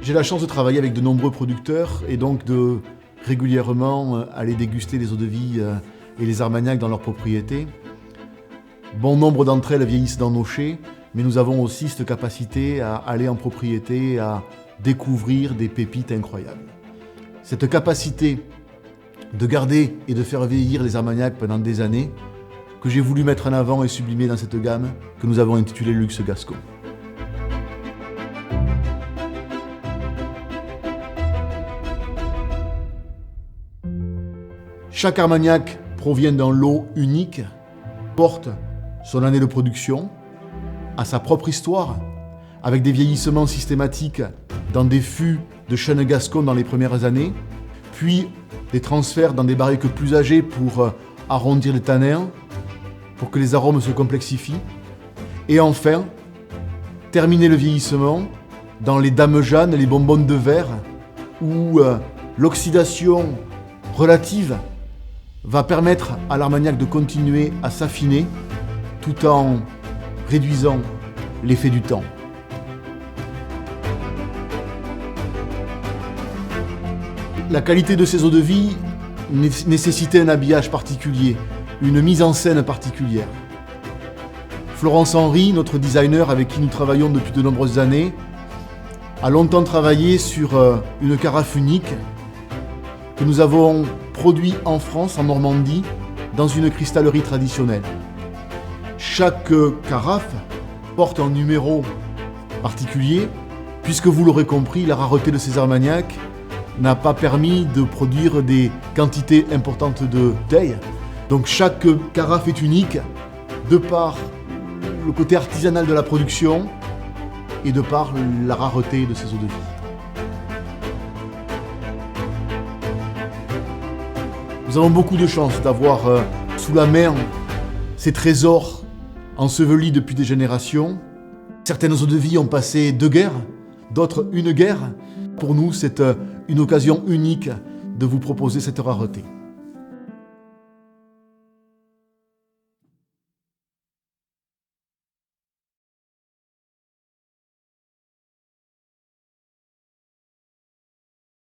J'ai la chance de travailler avec de nombreux producteurs et donc de régulièrement aller déguster les eaux-de-vie et les armagnacs dans leurs propriétés. Bon nombre d'entre elles vieillissent dans nos chais, mais nous avons aussi cette capacité à aller en propriété, à découvrir des pépites incroyables. Cette capacité de garder et de faire vieillir les armagnacs pendant des années, que j'ai voulu mettre en avant et sublimer dans cette gamme que nous avons intitulée Luxe Gascon. Chaque armagnac provient d'un lot unique, porte son année de production, a sa propre histoire, avec des vieillissements systématiques dans des fûts de chêne gascon dans les premières années, puis des transferts dans des barriques plus âgées pour arrondir les tanins, pour que les arômes se complexifient, et enfin, terminer le vieillissement dans les dames Jeanne, les bonbonnes de verre, où l'oxydation relative va permettre à l'armagnac de continuer à s'affiner tout en réduisant l'effet du temps. La qualité de ces eaux-de-vie nécessitait un habillage particulier, une mise en scène particulière. Florence Henry, notre designer avec qui nous travaillons depuis de nombreuses années, a longtemps travaillé sur une carafe unique que nous avons produit en France, en Normandie, dans une cristallerie traditionnelle. Chaque carafe porte un numéro particulier, puisque vous l'aurez compris, la rareté de ces armagnacs n'a pas permis de produire des quantités importantes de bouteilles. Donc chaque carafe est unique, de par le côté artisanal de la production et de par la rareté de ces eaux-de-vie. Nous avons beaucoup de chance d'avoir sous la main ces trésors ensevelis depuis des générations. Certaines eaux-de-vie ont passé 2 guerres, d'autres 1 guerre. Pour nous, c'est une occasion unique de vous proposer cette rareté.